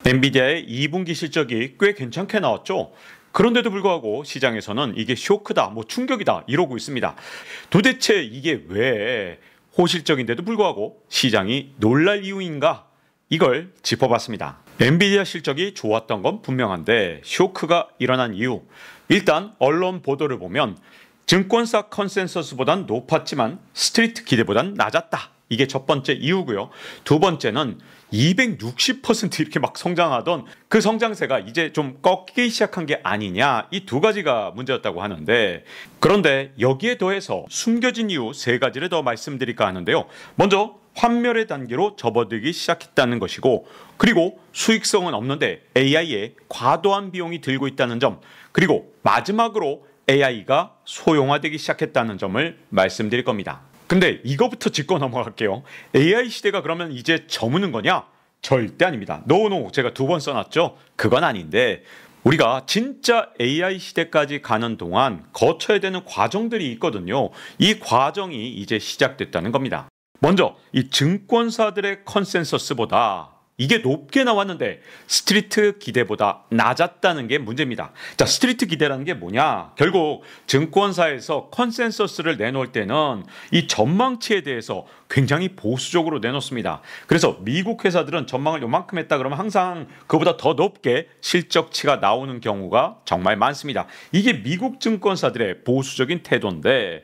엔비디아의 2분기 실적이 꽤 괜찮게 나왔죠. 그런데도 불구하고 시장에서는 이게 쇼크다, 충격이다 이러고 있습니다. 도대체 이게 왜 호실적인데도 불구하고 시장이 놀랄 이유인가? 이걸 짚어봤습니다. 엔비디아 실적이 좋았던 건 분명한데 쇼크가 일어난 이유. 일단 언론 보도를 보면 증권사 컨센서스보단 높았지만 스트리트 기대보단 낮았다. 이게 첫 번째 이유고요. 두 번째는 260% 이렇게 막 성장하던 그 성장세가 이제 좀 꺾이기 시작한 게 아니냐, 이 두 가지가 문제였다고 하는데, 그런데 여기에 더해서 숨겨진 이유 세 가지를 더 말씀드릴까 하는데요. 먼저 환멸의 단계로 접어들기 시작했다는 것이고, 그리고 수익성은 없는데 AI에 과도한 비용이 들고 있다는 점, 그리고 마지막으로 AI가 소형화되기 시작했다는 점을 말씀드릴 겁니다. 근데 이거부터 짚고 넘어갈게요. AI 시대가 그러면 이제 저무는 거냐? 절대 아닙니다. 노, 제가 두 번 써놨죠? 그건 아닌데, 우리가 진짜 AI 시대까지 가는 동안 거쳐야 되는 과정들이 있거든요. 이 과정이 이제 시작됐다는 겁니다. 먼저 이 증권사들의 컨센서스보다 이게 높게 나왔는데 스트리트 기대보다 낮았다는 게 문제입니다. 자, 스트리트 기대라는 게 뭐냐? 결국 증권사에서 컨센서스를 내놓을 때는 이 전망치에 대해서 굉장히 보수적으로 내놓습니다. 그래서 미국 회사들은 전망을 요만큼 했다 그러면 항상 그보다 더 높게 실적치가 나오는 경우가 정말 많습니다. 이게 미국 증권사들의 보수적인 태도인데,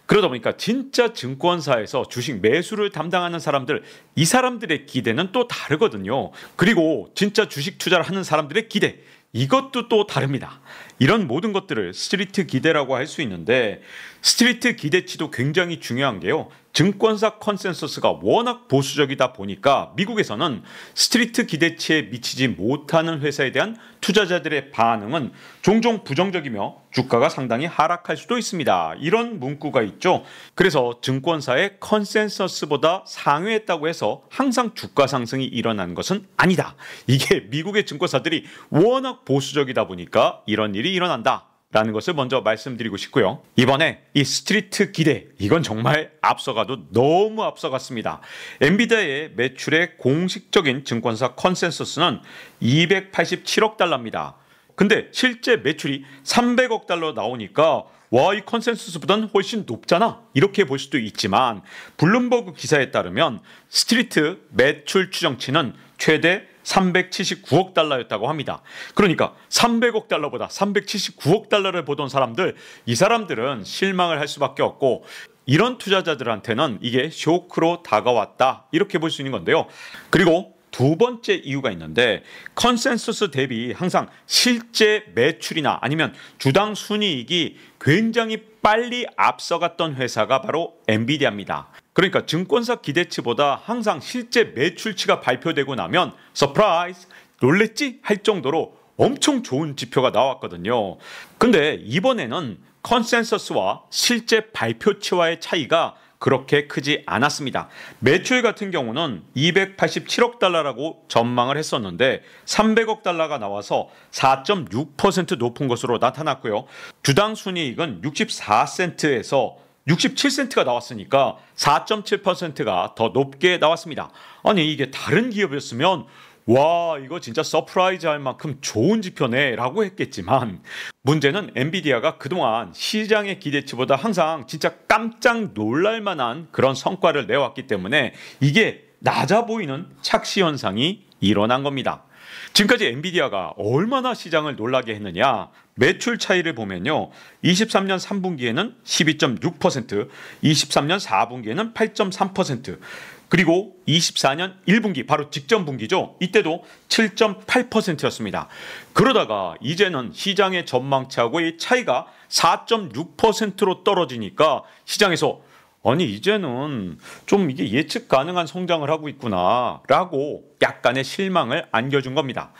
그러다 보니까 진짜 증권사에서 주식 매수를 담당하는 사람들, 이 사람들의 기대는 또 다르거든요. 그리고 진짜 주식 투자를 하는 사람들의 기대, 이것도 또 다릅니다. 이런 모든 것들을 스트리트 기대라고 할 수 있는데, 스트리트 기대치도 굉장히 중요한 게요. 증권사 컨센서스가 워낙 보수적이다 보니까 미국에서는 스트리트 기대치에 미치지 못하는 회사에 대한 투자자들의 반응은 종종 부정적이며 주가가 상당히 하락할 수도 있습니다. 이런 문구가 있죠. 그래서 증권사의 컨센서스보다 상회했다고 해서 항상 주가 상승이 일어나는 것은 아니다. 이게 미국의 증권사들이 워낙 보수적이다 보니까 이런 일이 일어난다 라는 것을 먼저 말씀드리고 싶고요. 이번에 이 스트리트 기대, 이건 정말 앞서가도 너무 앞서갔습니다. 엔비디아의 매출의 공식적인 증권사 컨센서스는 287억 달러입니다. 근데 실제 매출이 300억 달러 나오니까 와, 이 컨센서스보다는 훨씬 높잖아, 이렇게 볼 수도 있지만, 블룸버그 기사에 따르면 스트리트 매출 추정치는 최대 379억 달러였다고 합니다. 그러니까 300억 달러보다 379억 달러를 보던 사람들, 이 사람들은 실망을 할 수밖에 없고, 이런 투자자들한테는 이게 쇼크로 다가왔다, 이렇게 볼 수 있는 건데요. 그리고 두 번째 이유가 있는데, 컨센서스 대비 항상 실제 매출이나 아니면 주당 순이익이 굉장히 빨리 앞서갔던 회사가 바로 엔비디아입니다. 그러니까 증권사 기대치보다 항상 실제 매출치가 발표되고 나면 서프라이즈, 놀랬지? 할 정도로 엄청 좋은 지표가 나왔거든요. 근데 이번에는 컨센서스와 실제 발표치와의 차이가 그렇게 크지 않았습니다. 매출 같은 경우는 287억 달러라고 전망을 했었는데 300억 달러가 나와서 4.6% 높은 것으로 나타났고요. 주당 순이익은 64센트에서 67센트가 나왔으니까 4.7%가 더 높게 나왔습니다. 아니, 이게 다른 기업이었으면 와, 이거 진짜 서프라이즈 할 만큼 좋은 지표네 라고 했겠지만, 문제는 엔비디아가 그동안 시장의 기대치보다 항상 진짜 깜짝 놀랄 만한 그런 성과를 내왔기 때문에 이게 낮아 보이는 착시 현상이 일어난 겁니다. 지금까지 엔비디아가 얼마나 시장을 놀라게 했느냐, 매출 차이를 보면요, 23년 3분기에는 12.6%, 23년 4분기에는 8.3%, 그리고 24년 1분기, 바로 직전 분기죠, 이때도 7.8%였습니다. 그러다가 이제는 시장의 전망치하고의 차이가 4.6%로 떨어지니까 시장에서 아니, 이제는 좀 이게 예측 가능한 성장을 하고 있구나 라고 약간의 실망을 안겨준 겁니다.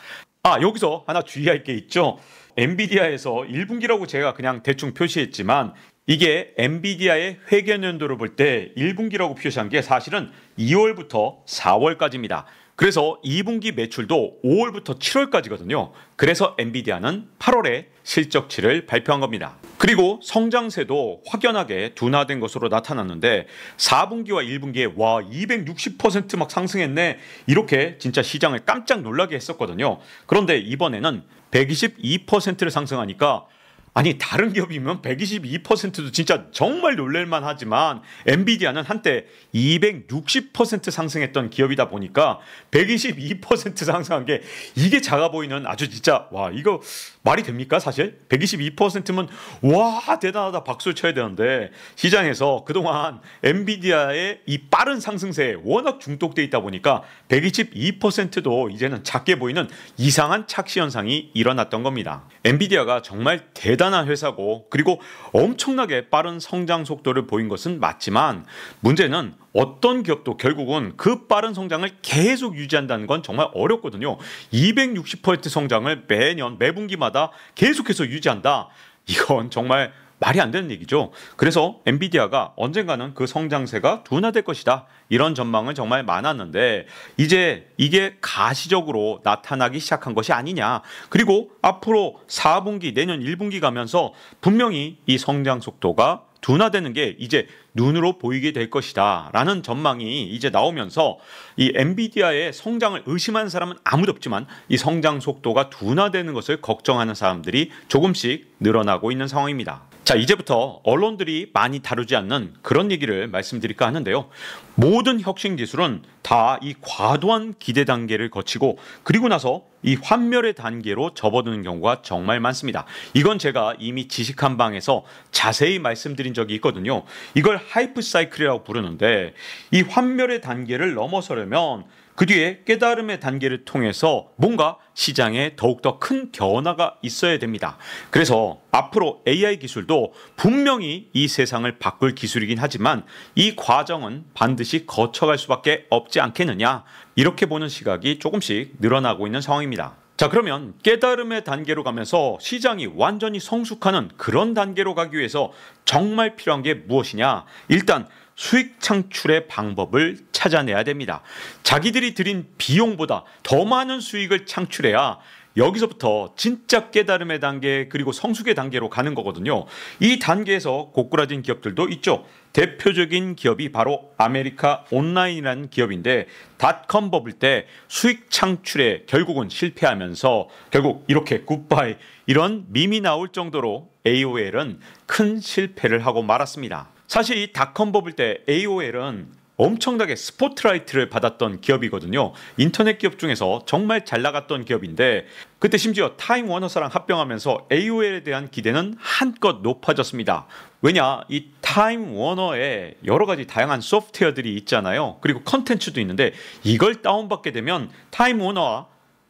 여기서 하나 주의할 게 있죠. 엔비디아에서 1분기라고 제가 그냥 대충 표시했지만, 이게 엔비디아의 회계연도를 볼 때 1분기라고 표시한 게 사실은 2월부터 4월까지입니다. 그래서 2분기 매출도 5월부터 7월까지거든요. 그래서 엔비디아는 8월에 실적치를 발표한 겁니다. 그리고 성장세도 확연하게 둔화된 것으로 나타났는데 4분기와 1분기에 와 260%막 상승했네, 이렇게 진짜 시장을 깜짝 놀라게 했었거든요. 그런데 이번에는 122%를 상승하니까, 아니 다른 기업이면 122%도 진짜 정말 놀랄만 하지만 엔비디아는 한때 260% 상승했던 기업이다 보니까 122% 상승한 게 이게 작아 보이는, 아주 진짜 와 이거 말이 됩니까? 사실 122%면 와 대단하다 박수 쳐야 되는데, 시장에서 그동안 엔비디아의 이 빠른 상승세에 워낙 중독돼 있다 보니까 122%도 이제는 작게 보이는 이상한 착시 현상이 일어났던 겁니다. 엔비디아가 정말 대단한 회사고, 그리고 엄청나게 빠른 성장 속도를 보인 것은 맞지만, 문제는 어떤 기업도 결국은 그 빠른 성장을 계속 유지한다는 건 정말 어렵거든요. 260% 성장을 매년 매분기마다 계속해서 유지한다, 이건 정말 말이 안 되는 얘기죠. 그래서 엔비디아가 언젠가는 그 성장세가 둔화될 것이다, 이런 전망은 정말 많았는데 이제 이게 가시적으로 나타나기 시작한 것이 아니냐. 그리고 앞으로 4분기, 내년 1분기 가면서 분명히 이 성장 속도가 둔화되는 게 이제 눈으로 보이게 될 것이다 라는 전망이 이제 나오면서, 이 엔비디아의 성장을 의심하는 사람은 아무도 없지만 이 성장 속도가 둔화되는 것을 걱정하는 사람들이 조금씩 늘어나고 있는 상황입니다. 자, 이제부터 언론들이 많이 다루지 않는 그런 얘기를 말씀드릴까 하는데요. 모든 혁신 기술은 다 이 과도한 기대 단계를 거치고 그리고 나서 이 환멸의 단계로 접어드는 경우가 정말 많습니다. 이건 제가 이미 지식 한방에서 자세히 말씀드린 적이 있거든요. 이걸 하이프 사이클이라고 부르는데, 이 환멸의 단계를 넘어서려면 그 뒤에 깨달음의 단계를 통해서 뭔가 시장에 더욱더 큰 변화가 있어야 됩니다. 그래서 앞으로 AI 기술도 분명히 이 세상을 바꿀 기술이긴 하지만 이 과정은 반드시 거쳐갈 수밖에 없지 않겠느냐, 이렇게 보는 시각이 조금씩 늘어나고 있는 상황입니다. 자, 그러면 깨달음의 단계로 가면서 시장이 완전히 성숙하는 그런 단계로 가기 위해서 정말 필요한 게 무엇이냐? 일단 수익 창출의 방법을 찾아내야 됩니다. 자기들이 들인 비용보다 더 많은 수익을 창출해야 여기서부터 진짜 깨달음의 단계, 그리고 성숙의 단계로 가는 거거든요. 이 단계에서 고꾸라진 기업들도 있죠. 대표적인 기업이 바로 아메리카 온라인이라는 기업인데, 닷컴 버블 때 수익 창출에 결국은 실패하면서 결국 이렇게 굿바이, 이런 밈이 나올 정도로 AOL은 큰 실패를 하고 말았습니다. 사실 이 닷컴 버블 때 AOL은 엄청나게 스포트라이트를 받았던 기업이거든요. 인터넷 기업 중에서 정말 잘 나갔던 기업인데, 그때 심지어 타임워너사랑 합병하면서 AOL에 대한 기대는 한껏 높아졌습니다. 왜냐, 이 타임워너에 여러 가지 다양한 소프트웨어들이 있잖아요. 그리고 컨텐츠도 있는데, 이걸 다운받게 되면 타임워너와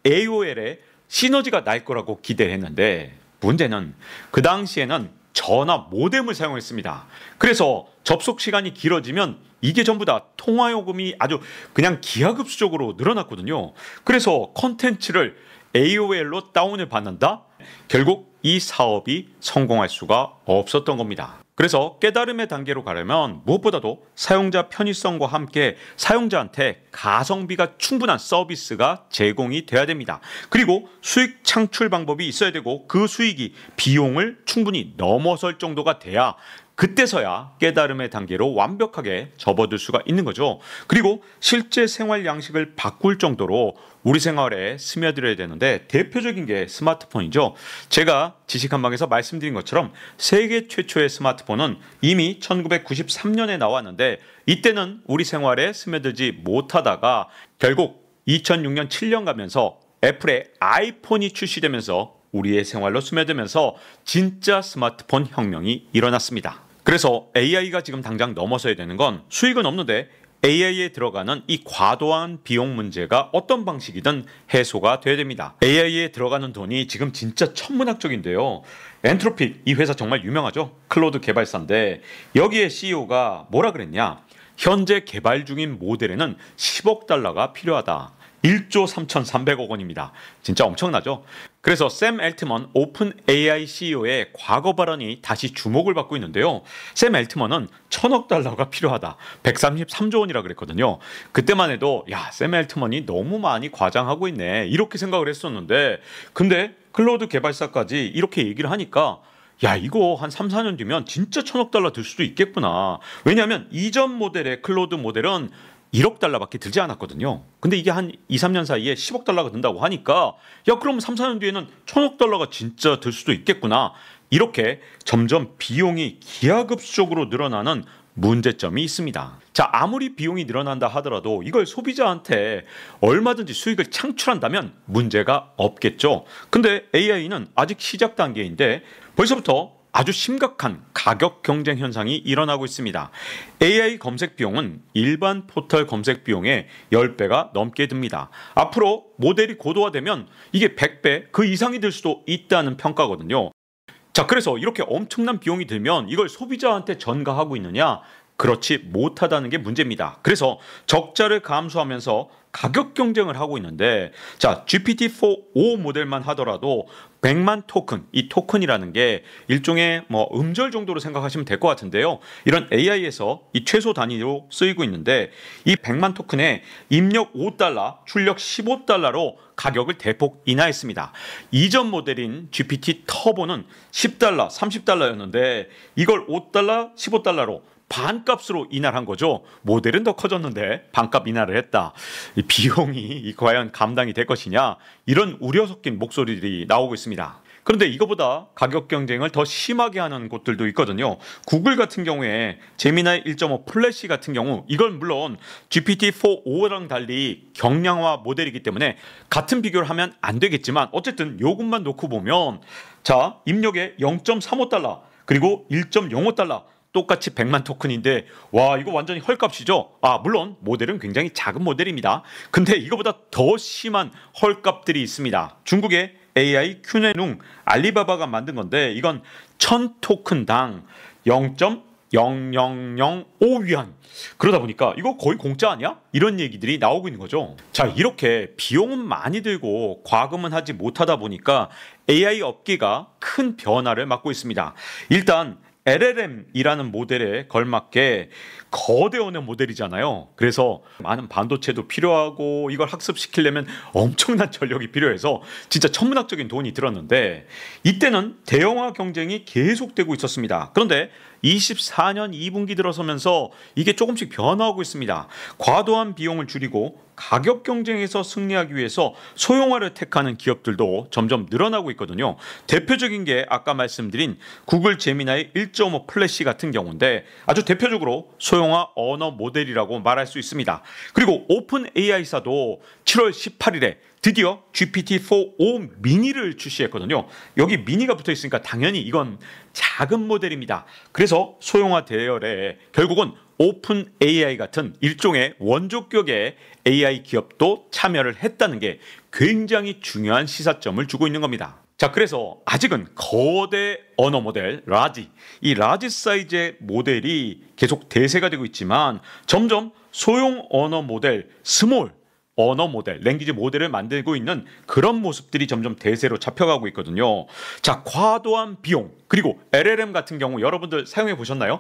AOL의 시너지가 날 거라고 기대를 했는데, 문제는 그 당시에는 전화 모뎀을 사용했습니다. 그래서 접속 시간이 길어지면 이게 전부 다 통화 요금이 아주 그냥 기하급수적으로 늘어났거든요. 그래서 컨텐츠를 AOL로 다운을 받는다? 결국 이 사업이 성공할 수가 없었던 겁니다. 그래서 깨달음의 단계로 가려면 무엇보다도 사용자 편의성과 함께 사용자한테 가성비가 충분한 서비스가 제공이 돼야 됩니다. 그리고 수익 창출 방법이 있어야 되고, 그 수익이 비용을 충분히 넘어설 정도가 돼야 그때서야 깨달음의 단계로 완벽하게 접어들 수가 있는 거죠. 그리고 실제 생활 양식을 바꿀 정도로 우리 생활에 스며들어야 되는데, 대표적인 게 스마트폰이죠. 제가 지식 한방에서 말씀드린 것처럼 세계 최초의 스마트폰은 이미 1993년에 나왔는데, 이때는 우리 생활에 스며들지 못하다가 결국 2006년 7년 가면서 애플의 아이폰이 출시되면서 우리의 생활로 스며들면서 진짜 스마트폰 혁명이 일어났습니다. 그래서 AI가 지금 당장 넘어서야 되는 건, 수익은 없는데 AI에 들어가는 이 과도한 비용 문제가 어떤 방식이든 해소가 돼야 됩니다. AI에 들어가는 돈이 지금 진짜 천문학적인데요. 엔트로픽, 이 회사 정말 유명하죠. 클로드 개발사인데, 여기에 CEO가 뭐라 그랬냐? 현재 개발 중인 모델에는 10억 달러가 필요하다. 1조 3,300억 원입니다. 진짜 엄청나죠? 그래서 샘 엘트먼 오픈 AI CEO의 과거 발언이 다시 주목을 받고 있는데요. 샘 엘트먼은 1,000억 달러가 필요하다. 133조 원이라 그랬거든요. 그때만 해도 샘 엘트먼이 너무 많이 과장하고 있네. 이렇게 생각을 했었는데 근데 클로드 개발사까지 이렇게 얘기를 하니까 이거 한 3, 4년 뒤면 진짜 1,000억 달러 들 수도 있겠구나. 왜냐하면 이전 모델의 클로드 모델은 1억 달러밖에 들지 않았거든요. 근데 이게 한 2, 3년 사이에 10억 달러가 든다고 하니까 그럼 3, 4년 뒤에는 1,000억 달러가 진짜 들 수도 있겠구나. 이렇게 점점 비용이 기하급수적으로 늘어나는 문제점이 있습니다. 자, 아무리 비용이 늘어난다 하더라도 이걸 소비자한테 얼마든지 수익을 창출한다면 문제가 없겠죠. 근데 AI는 아직 시작 단계인데 벌써부터 아주 심각한 가격 경쟁 현상이 일어나고 있습니다. AI 검색 비용은 일반 포털 검색 비용의 10배가 넘게 듭니다. 앞으로 모델이 고도화되면 이게 100배 그 이상이 들 수도 있다는 평가거든요. 자, 그래서 이렇게 엄청난 비용이 들면 이걸 소비자한테 전가하고 있느냐? 그렇지 못하다는 게 문제입니다. 그래서 적자를 감수하면서 가격 경쟁을 하고 있는데 자, GPT-4o 모델만 하더라도 100만 토큰, 이 토큰이라는 게 일종의 음절 정도로 생각하시면 될 것 같은데요. 이런 AI에서 이 최소 단위로 쓰이고 있는데 이 100만 토큰에 입력 5달러, 출력 15달러로 가격을 대폭 인하했습니다. 이전 모델인 GPT 터보는 10달러, 30달러였는데 이걸 5달러, 15달러로 반값으로 인하한 거죠. 모델은 더 커졌는데 반값 인하를 했다. 이 비용이 과연 감당이 될 것이냐, 이런 우려 섞인 목소리들이 나오고 있습니다. 그런데 이거보다 가격 경쟁을 더 심하게 하는 곳들도 있거든요. 구글 같은 경우에 제미나이 1.5 플래시 같은 경우 이건 물론 GPT-4o랑 달리 경량화 모델이기 때문에 같은 비교를 하면 안 되겠지만 어쨌든 요것만 놓고 보면 자, 입력에 0.35달러 그리고 1.05달러 똑같이 100만 토큰인데 이거 완전히 헐값이죠. 물론 모델은 굉장히 작은 모델입니다. 근데 이거보다 더 심한 헐값들이 있습니다. 중국의 AI 큐네룽 알리바바가 만든 건데 이건 1000토큰당 0.0005위안. 그러다 보니까 이거 거의 공짜 아니야? 이런 얘기들이 나오고 있는 거죠. 자, 이렇게 비용은 많이 들고 과금은 하지 못하다 보니까 AI 업계가 큰 변화를 맞고 있습니다. 일단 LLM이라는 모델에 걸맞게 거대 언어 모델이잖아요. 그래서 많은 반도체도 필요하고 이걸 학습시키려면 엄청난 전력이 필요해서 진짜 천문학적인 돈이 들었는데 이때는 대형화 경쟁이 계속되고 있었습니다. 그런데 24년 2분기 들어서면서 이게 조금씩 변화하고 있습니다. 과도한 비용을 줄이고 가격 경쟁에서 승리하기 위해서 소형화를 택하는 기업들도 점점 늘어나고 있거든요. 대표적인 게 아까 말씀드린 구글 제미나이 1.5 플래시 같은 경우인데 아주 대표적으로 소형화 언어 모델이라고 말할 수 있습니다. 그리고 오픈 AI사도 7월 18일에 드디어 GPT-4o 미니를 출시했거든요. 여기 미니가 붙어 있으니까 당연히 이건 작은 모델입니다. 그래서 소형화 대열에 결국은 오픈 AI 같은 일종의 원조격의 AI 기업도 참여를 했다는 게 굉장히 중요한 시사점을 주고 있는 겁니다. 자, 그래서 아직은 거대 언어 모델 라지, 이 라지 사이즈의 모델이 계속 대세가 되고 있지만 점점 소형 언어 모델 스몰 언어 모델, 랭귀지 모델을 만들고 있는 그런 모습들이 점점 대세로 잡혀가고 있거든요. 자, 과도한 비용, 그리고 LLM 같은 경우 여러분들 사용해 보셨나요?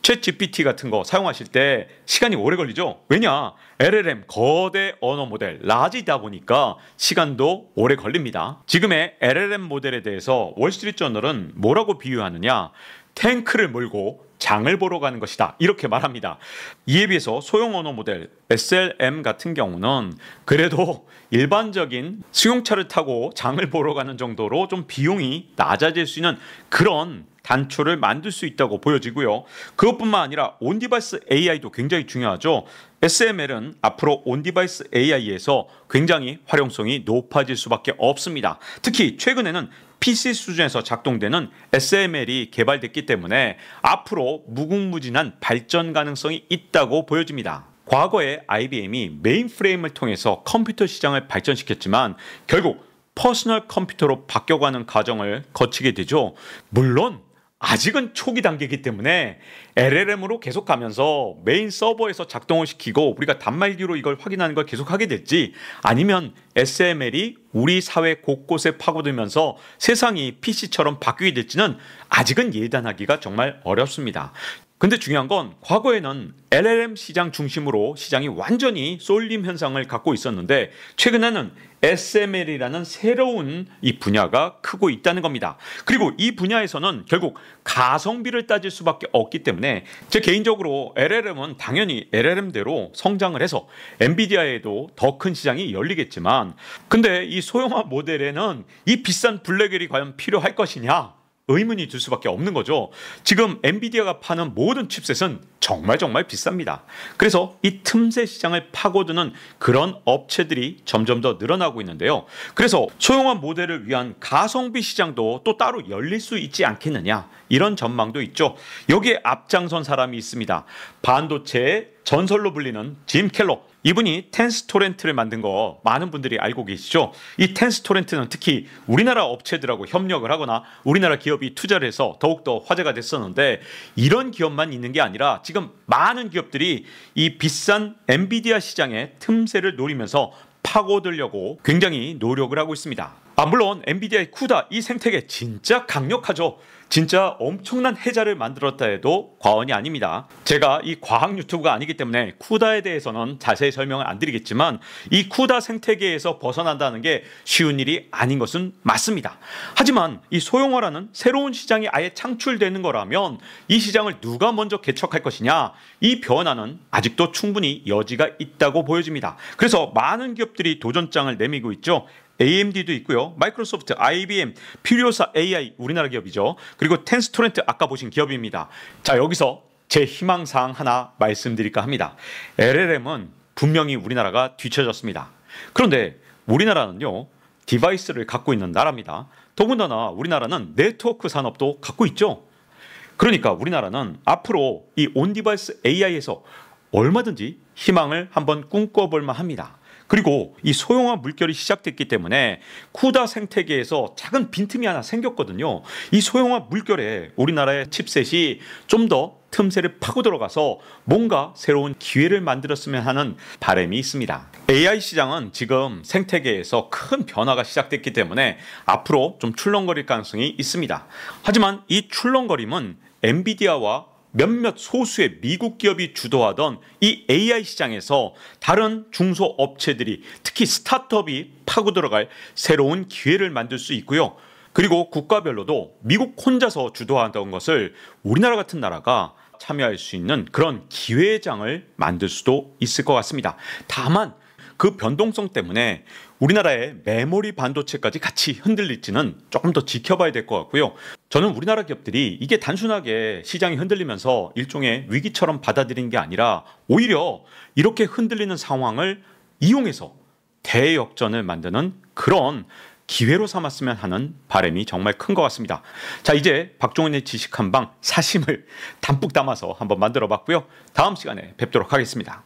챗 GPT 같은 거 사용하실 때 시간이 오래 걸리죠? 왜냐? LLM, 거대 언어 모델, 라지다 보니까 시간도 오래 걸립니다. 지금의 LLM 모델에 대해서 월스트리트저널은 뭐라고 비유하느냐? 탱크를 몰고 장을 보러 가는 것이다, 이렇게 말합니다. 이에 비해서 소형 언어 모델 SLM 같은 경우는 그래도 일반적인 승용차를 타고 장을 보러 가는 정도로 좀 비용이 낮아질 수 있는 그런 단초를 만들 수 있다고 보여지고요. 그것뿐만 아니라 온디바이스 AI도 굉장히 중요하죠. SML은 앞으로 온디바이스 AI에서 굉장히 활용성이 높아질 수밖에 없습니다. 특히 최근에는 PC 수준에서 작동되는 SML이 개발됐기 때문에 앞으로 무궁무진한 발전 가능성이 있다고 보여집니다. 과거에 IBM이 메인프레임을 통해서 컴퓨터 시장을 발전시켰지만 결국 퍼스널 컴퓨터로 바뀌어가는 과정을 거치게 되죠. 물론 아직은 초기 단계이기 때문에 LLM으로 계속 가면서 메인 서버에서 작동을 시키고 우리가 단말기로 이걸 확인하는 걸 계속하게 될지, 아니면 SML이 우리 사회 곳곳에 파고들면서 세상이 PC처럼 바뀌게 될지는 아직은 예단하기가 정말 어렵습니다. 근데 중요한 건 과거에는 LLM 시장 중심으로 시장이 완전히 쏠림 현상을 갖고 있었는데, 최근에는 SML이라는 새로운 이 분야가 크고 있다는 겁니다. 그리고 이 분야에서는 결국 가성비를 따질 수밖에 없기 때문에 제 개인적으로 LLM은 당연히 LLM대로 성장을 해서 엔비디아에도 더 큰 시장이 열리겠지만, 근데 이 소형화 모델에는 이 비싼 블랙웰이 과연 필요할 것이냐? 의문이 들 수밖에 없는 거죠. 지금 엔비디아가 파는 모든 칩셋은 정말 비쌉니다. 그래서 이 틈새 시장을 파고드는 그런 업체들이 점점 더 늘어나고 있는데요. 그래서 소형화 모델을 위한 가성비 시장도 또 따로 열릴 수 있지 않겠느냐, 이런 전망도 있죠. 여기에 앞장선 사람이 있습니다. 반도체의 전설로 불리는 짐 켈러. 이분이 텐스토렌트를 만든 거 많은 분들이 알고 계시죠? 이 텐스토렌트는 특히 우리나라 업체들하고 협력을 하거나 우리나라 기업이 투자를 해서 더욱더 화제가 됐었는데, 이런 기업만 있는 게 아니라 지금 많은 기업들이 이 비싼 엔비디아 시장의 틈새를 노리면서 파고들려고 굉장히 노력을 하고 있습니다. 물론 엔비디아의 쿠다 이 생태계 진짜 강력하죠. 진짜 엄청난 해자를 만들었다 해도 과언이 아닙니다. 제가 이 과학 유튜브가 아니기 때문에 쿠다에 대해서는 자세히 설명을 안 드리겠지만, 이 쿠다 생태계에서 벗어난다는 게 쉬운 일이 아닌 것은 맞습니다. 하지만 이 소형화라는 새로운 시장이 아예 창출되는 거라면 이 시장을 누가 먼저 개척할 것이냐, 이 변화는 아직도 충분히 여지가 있다고 보여집니다. 그래서 많은 기업들이 도전장을 내밀고 있죠. AMD도 있고요. 마이크로소프트, IBM, 퓨리오사 AI 우리나라 기업이죠. 그리고 텐스토렌트 아까 보신 기업입니다. 자, 여기서 제 희망사항 하나 말씀드릴까 합니다. LLM은 분명히 우리나라가 뒤처졌습니다. 그런데 우리나라는요, 디바이스를 갖고 있는 나라입니다. 더군다나 우리나라는 네트워크 산업도 갖고 있죠. 그러니까 우리나라는 앞으로 이 온디바이스 AI에서 얼마든지 희망을 한번 꿈꿔볼 만합니다. 그리고 이 소형화 물결이 시작됐기 때문에 쿠다 생태계에서 작은 빈틈이 하나 생겼거든요. 이 소형화 물결에 우리나라의 칩셋이 좀 더 틈새를 파고 들어가서 뭔가 새로운 기회를 만들었으면 하는 바람이 있습니다. AI 시장은 지금 생태계에서 큰 변화가 시작됐기 때문에 앞으로 좀 출렁거릴 가능성이 있습니다. 하지만 이 출렁거림은 엔비디아와 몇몇 소수의 미국 기업이 주도하던 이 AI 시장에서 다른 중소업체들이, 특히 스타트업이 파고 들어갈 새로운 기회를 만들 수 있고요. 그리고 국가별로도 미국 혼자서 주도하던 것을 우리나라 같은 나라가 참여할 수 있는 그런 기회의 장을 만들 수도 있을 것 같습니다. 다만 그 변동성 때문에 우리나라의 메모리 반도체까지 같이 흔들릴지는 조금 더 지켜봐야 될 것 같고요. 저는 우리나라 기업들이 이게 단순하게 시장이 흔들리면서 일종의 위기처럼 받아들이는 게 아니라 오히려 이렇게 흔들리는 상황을 이용해서 대역전을 만드는 그런 기회로 삼았으면 하는 바람이 정말 큰 것 같습니다. 자, 이제 박종훈의 지식 한방 사심을 담뿍 담아서 한번 만들어 봤고요. 다음 시간에 뵙도록 하겠습니다.